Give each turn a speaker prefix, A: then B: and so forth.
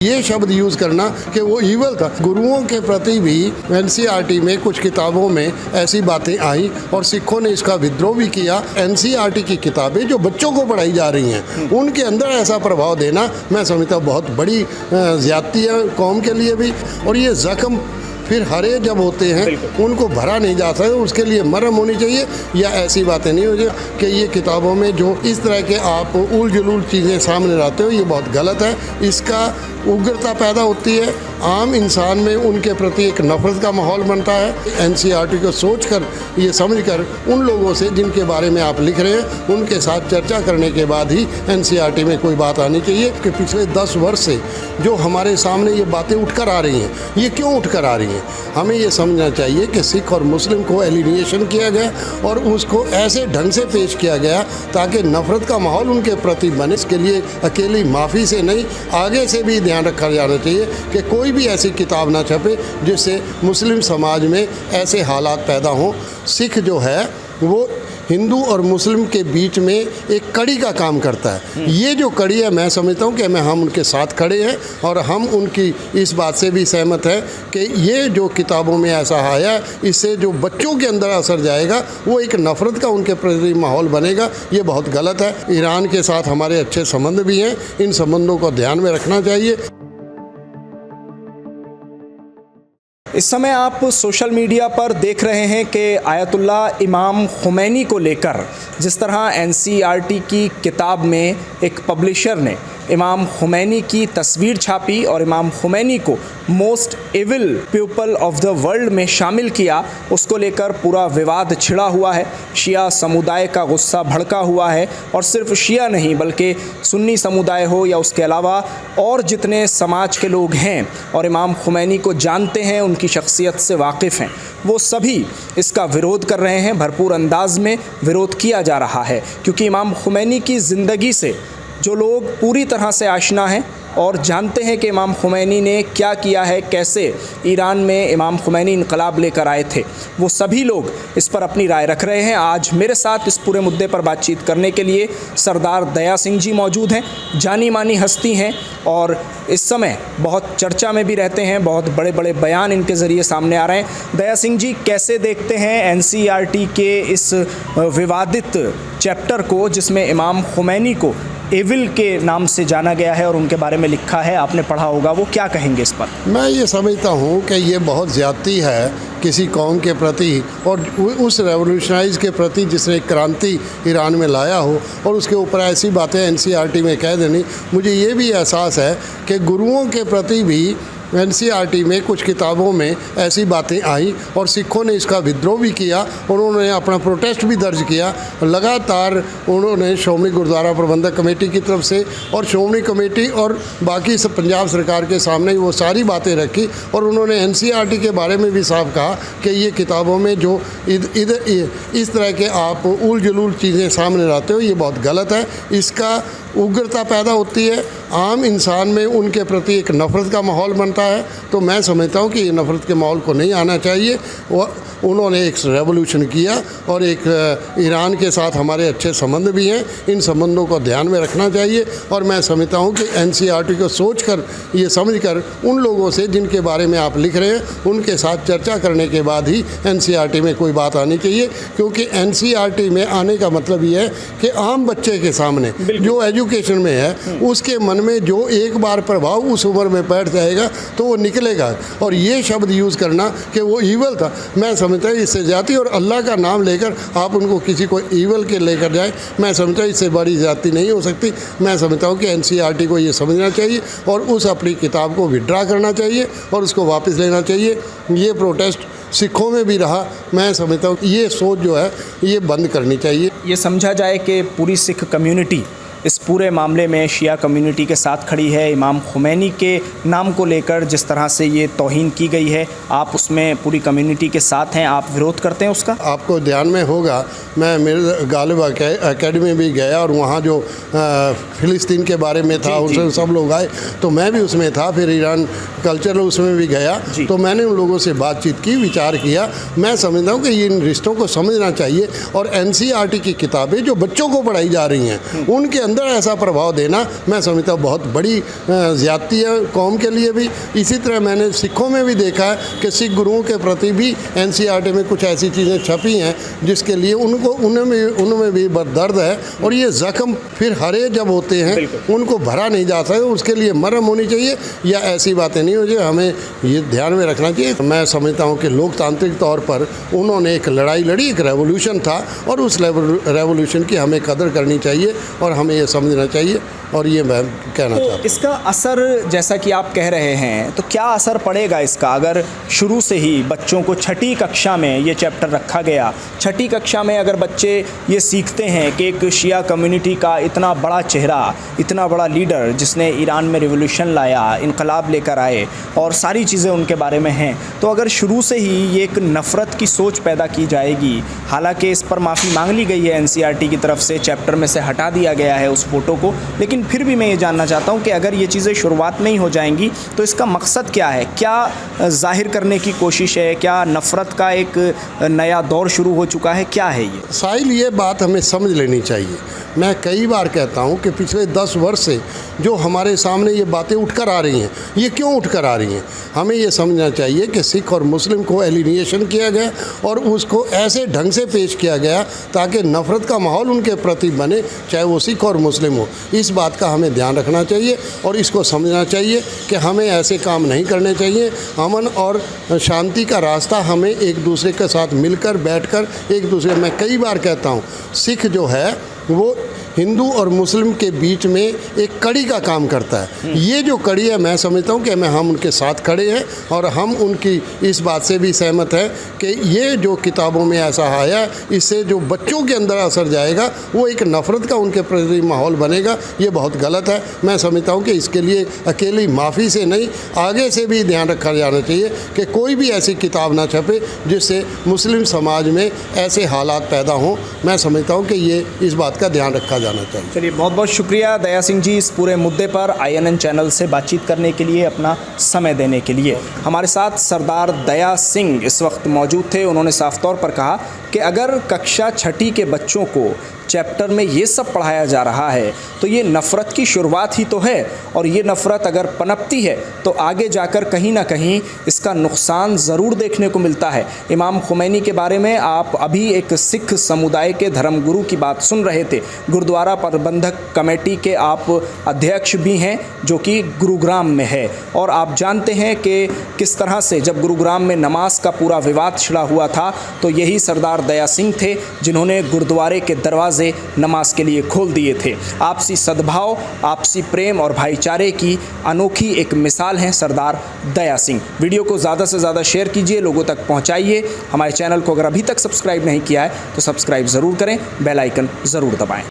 A: ये शब्द यूज़ करना कि वो ईवल था। गुरुओं के प्रति भी एनसीईआरटी में कुछ किताबों में ऐसी बातें आई और सिखों ने इसका विद्रोह भी किया। एनसीईआरटी की किताबें जो बच्चों को पढ़ाई जा रही हैं उनके अंदर ऐसा प्रभाव देना मैं समझता हूँ बहुत बड़ी ज़्यादती है कौम के लिए भी। और ये ज़ख्म फिर हरे जब होते हैं उनको भरा नहीं जा सकता, उसके लिए मरहम होनी चाहिए या ऐसी बातें नहीं हो जाए कि ये किताबों में जो इस तरह के आप उल जुलूल चीज़ें सामने लाते हो ये बहुत गलत है। इसका उग्रता पैदा होती है, आम इंसान में उनके प्रति एक नफरत का माहौल बनता है। एनसीईआरटी को सोचकर ये समझकर उन लोगों से जिनके बारे में आप लिख रहे हैं उनके साथ चर्चा करने के बाद ही एनसीईआरटी में कोई बात आनी चाहिए कि पिछले 10 वर्ष से जो हमारे सामने ये बातें उठकर आ रही हैं ये क्यों उठकर आ रही हैं। हमें ये समझना चाहिए कि सिख और मुस्लिम को एलिनिएशन किया गया और उसको ऐसे ढंग से पेश किया गया ताकि नफरत का माहौल उनके प्रति बने। इसके लिए अकेली माफ़ी से नहीं, आगे से भी ध्यान रखा जाना चाहिए कि कोई भी ऐसी किताब ना छपे जिससे मुस्लिम समाज में ऐसे हालात पैदा हों। सिख जो है वो हिंदू और मुस्लिम के बीच में एक कड़ी का काम करता है। ये जो कड़ी है मैं समझता हूँ कि हम उनके साथ खड़े हैं और हम उनकी इस बात से भी सहमत हैं कि ये जो किताबों में ऐसा आया इससे जो बच्चों के अंदर असर जाएगा वो एक नफ़रत का उनके प्रति माहौल बनेगा। ये बहुत गलत है। ईरान के साथ हमारे अच्छे संबंध भी हैं, इन संबंधों को ध्यान में रखना चाहिए।
B: इस समय आप सोशल मीडिया पर देख रहे हैं कि आयतुल्लाह इमाम खुमैनी को लेकर जिस तरह एनसीईआरटी की किताब में एक पब्लिशर ने इमाम खुमैनी की तस्वीर छापी और इमाम खुमैनी को most evil people of the world में शामिल किया, उसको लेकर पूरा विवाद छिड़ा हुआ है। शिया समुदाय का गुस्सा भड़का हुआ है और सिर्फ शिया नहीं बल्कि सुन्नी समुदाय हो या उसके अलावा और जितने समाज के लोग हैं और इमाम खुमैनी को जानते हैं, उनकी शख्सियत से वाकिफ़ हैं, वो सभी इसका विरोध कर रहे हैं। भरपूर अंदाज में विरोध किया जा रहा है क्योंकि इमाम खुमैनी की ज़िंदगी से जो लोग पूरी तरह से आशना हैं और जानते हैं कि इमाम खुमैनी ने क्या किया है, कैसे ईरान में इमाम खुमैनी इनकलाब लेकर आए थे, वो सभी लोग इस पर अपनी राय रख रहे हैं। आज मेरे साथ इस पूरे मुद्दे पर बातचीत करने के लिए सरदार दया सिंह जी मौजूद हैं। जानी मानी हस्ती हैं और इस समय बहुत चर्चा में भी रहते हैं, बहुत बड़े बड़े बयान इनके ज़रिए सामने आ रहे हैं। दया सिंह जी, कैसे देखते हैं एनसीईआरटी के इस विवादित चैप्टर को जिसमें इमाम खुमैनी को एविल के नाम से जाना गया है और उनके बारे में लिखा है, आपने पढ़ा होगा, वो क्या कहेंगे इस पर?
A: मैं ये समझता हूँ कि ये बहुत ज़्यादती है किसी कौम के प्रति और उस रेवोल्यूशनाइज के प्रति जिसने एक क्रांति ईरान में लाया हो और उसके ऊपर ऐसी बातें एनसीईआरटी में कह देनी। मुझे ये भी एहसास है कि गुरुओं के प्रति भी एनसीईआरटी में कुछ किताबों में ऐसी बातें आई और सिखों ने इसका विद्रोह भी किया और उन्होंने अपना प्रोटेस्ट भी दर्ज किया। लगातार उन्होंने श्रोमणी गुरुद्वारा प्रबंधक कमेटी की तरफ से और श्रोमणी कमेटी और बाकी सब पंजाब सरकार के सामने वो सारी बातें रखी और उन्होंने एनसीईआरटी के बारे में भी साफ कहा कि ये किताबों में जो इस तरह के आप उल जुलूल चीज़ें सामने लाते हो ये बहुत गलत है। इसका उग्रता पैदा होती है, आम इंसान में उनके प्रति एक नफ़रत का माहौल बनता है। तो मैं समझता हूँ कि ये नफ़रत के माहौल को नहीं आना चाहिए। उन्होंने एक रेवोल्यूशन किया और एक ईरान के साथ हमारे अच्छे संबंध भी हैं, इन संबंधों को ध्यान में रखना चाहिए। और मैं समझता हूँ कि एनसीईआरटी को सोचकर ये समझकर उन लोगों से जिनके बारे में आप लिख रहे हैं उनके साथ चर्चा करने के बाद ही एनसीईआरटी में कोई बात आनी चाहिए। क्योंकि एनसीईआरटी में आने का मतलब ये है कि आम बच्चे के सामने जो एजुकेशन में है उसके मन में जो एक बार प्रभाव उस उम्र में बैठ जाएगा तो वो निकलेगा। और ये शब्द यूज़ करना कि वो ईवल था, मैं समझता हूँ इससे जाती और अल्लाह का नाम लेकर आप उनको किसी को ईवल के लेकर जाए, मैं समझता हूँ इससे बड़ी जाती नहीं हो सकती। मैं समझता हूँ कि एनसीईआरटी को ये समझना चाहिए और उस अपनी किताब को विड्रा करना चाहिए और उसको वापस लेना चाहिए। ये प्रोटेस्ट सिखों में भी रहा, मैं समझता हूँ ये सोच जो है ये बंद करनी चाहिए।
B: ये समझा जाए कि पूरी सिख कम्युनिटी इस पूरे मामले में शिया कम्युनिटी के साथ खड़ी है। इमाम खुमैनी के नाम को लेकर जिस तरह से ये तौहीन की गई है, आप उसमें पूरी कम्युनिटी के साथ हैं, आप विरोध करते हैं उसका?
A: आपको ध्यान में होगा मैं मेरे गालिब एकेडमी भी गया और वहाँ जो फ़िलिस्तीन के बारे में था उसमें सब लोग आए तो मैं भी उसमें था। फिर ईरान कल्चर उसमें भी गया तो मैंने उन लोगों से बातचीत की, विचार किया। मैं समझता हूँ कि इन रिश्तों को समझना चाहिए और एनसीईआरटी की किताबें जो बच्चों को पढ़ाई जा रही हैं उनके अंदर ऐसा प्रभाव देना मैं समझता हूँ बहुत बड़ी ज़्यादती है कौम के लिए भी। इसी तरह मैंने सिखों में भी देखा है कि सिख गुरुओं के प्रति भी NCERT में कुछ ऐसी चीज़ें छपी हैं जिसके लिए उनमें भी दर्द है, और ये ज़ख्म फिर हरे जब होते हैं उनको भरा नहीं जा सकता, उसके लिए मरहम होनी चाहिए या ऐसी बातें नहीं हो चाहिए। हमें ये ध्यान में रखना चाहिए। मैं समझता हूँ कि लोकतांत्रिक तौर पर उन्होंने एक लड़ाई लड़ी, एक रेवोल्यूशन था, और उस रेवोल्यूशन की हमें कदर करनी चाहिए और हमें ये समझना चाहिए, और ये मैं कहना चाहता हूँ।
B: इसका असर जैसा कि आप कह रहे हैं, तो क्या असर पड़ेगा इसका अगर शुरू से ही बच्चों को छठी कक्षा में ये चैप्टर रखा गया? छठी कक्षा में अगर बच्चे ये सीखते हैं कि एक शिया कम्युनिटी का इतना बड़ा चेहरा, इतना बड़ा लीडर जिसने ईरान में रिवॉल्यूशन लाया, इनकलाब लेकर आए और सारी चीज़ें उनके बारे में हैं, तो अगर शुरू से ही ये एक नफ़रत की सोच पैदा की जाएगी, हालांकि इस पर माफ़ी मांग ली गई है NCERT की तरफ से, चैप्टर में से हटा दिया गया है उस फ़ोटो को, लेकिन फिर भी मैं ये जानना चाहता हूँ कि अगर ये चीज़ें शुरुआत में ही हो जाएंगी तो इसका मकसद क्या है? क्या जाहिर करने की कोशिश है? क्या नफ़रत का एक नया दौर शुरू हो चुका है? क्या है ये?
A: साहिल, ये बात हमें समझ लेनी चाहिए। मैं कई बार कहता हूँ कि पिछले 10 वर्ष से जो हमारे सामने ये बातें उठकर आ रही हैं, ये क्यों उठकर आ रही हैं? हमें ये समझना चाहिए कि सिख और मुस्लिम को एलिनिएशन किया गया और उसको ऐसे ढंग से पेश किया गया ताकि नफ़रत का माहौल उनके प्रति बने, चाहे वो सिख और मुस्लिम हो। इस बात का हमें ध्यान रखना चाहिए और इसको समझना चाहिए कि हमें ऐसे काम नहीं करने चाहिए। अमन और शांति का रास्ता हमें एक दूसरे के साथ मिलकर बैठकर एक दूसरे, मैं कई बार कहता हूँ, सिख जो है वो हिंदू और मुस्लिम के बीच में एक कड़ी का काम करता है। ये जो कड़ी है, मैं समझता हूँ कि हम उनके साथ खड़े हैं और हम उनकी इस बात से भी सहमत हैं कि ये जो किताबों में ऐसा आया, इससे जो बच्चों के अंदर असर जाएगा वो एक नफ़रत का उनके प्रति माहौल बनेगा। ये बहुत गलत है। मैं समझता हूँ कि इसके लिए अकेली माफ़ी से नहीं, आगे से भी ध्यान रखा जाना चाहिए कि कोई भी ऐसी किताब ना छपे जिससे मुस्लिम समाज में ऐसे हालात पैदा हों। मैं समझता हूँ कि ये इस बात का ध्यान रखा जाना चाहिए।
B: चलिए, बहुत बहुत शुक्रिया दया सिंह जी, इस पूरे मुद्दे पर INN चैनल से बातचीत करने के लिए, अपना समय देने के लिए। हमारे साथ सरदार दया सिंह इस वक्त मौजूद थे। उन्होंने साफ तौर पर कहा कि अगर कक्षा छठी के बच्चों को चैप्टर में ये सब पढ़ाया जा रहा है तो ये नफ़रत की शुरुआत ही तो है, और ये नफ़रत अगर पनपती है तो आगे जाकर कहीं ना कहीं इसका नुकसान ज़रूर देखने को मिलता है। इमाम खुमैनी के बारे में आप अभी एक सिख समुदाय के धर्मगुरु की बात सुन रहे थे। गुरुद्वारा प्रबंधक कमेटी के आप अध्यक्ष भी हैं जो कि गुरुग्राम में है, और आप जानते हैं कि किस तरह से जब गुरुग्राम में नमाज का पूरा विवाद छिड़ा हुआ था तो यही सरदार दया सिंह थे जिन्होंने गुरुद्वारे के दरवाजे नमाज के लिए खोल दिए थे। आपसी सद्भाव, आपसी प्रेम और भाईचारे की अनोखी एक मिसाल हैं सरदार दया सिंह। वीडियो को ज़्यादा से ज़्यादा शेयर कीजिए, लोगों तक पहुंचाइए। हमारे चैनल को अगर अभी तक सब्सक्राइब नहीं किया है तो सब्सक्राइब ज़रूर करें, बेल आइकन ज़रूर दबाएं।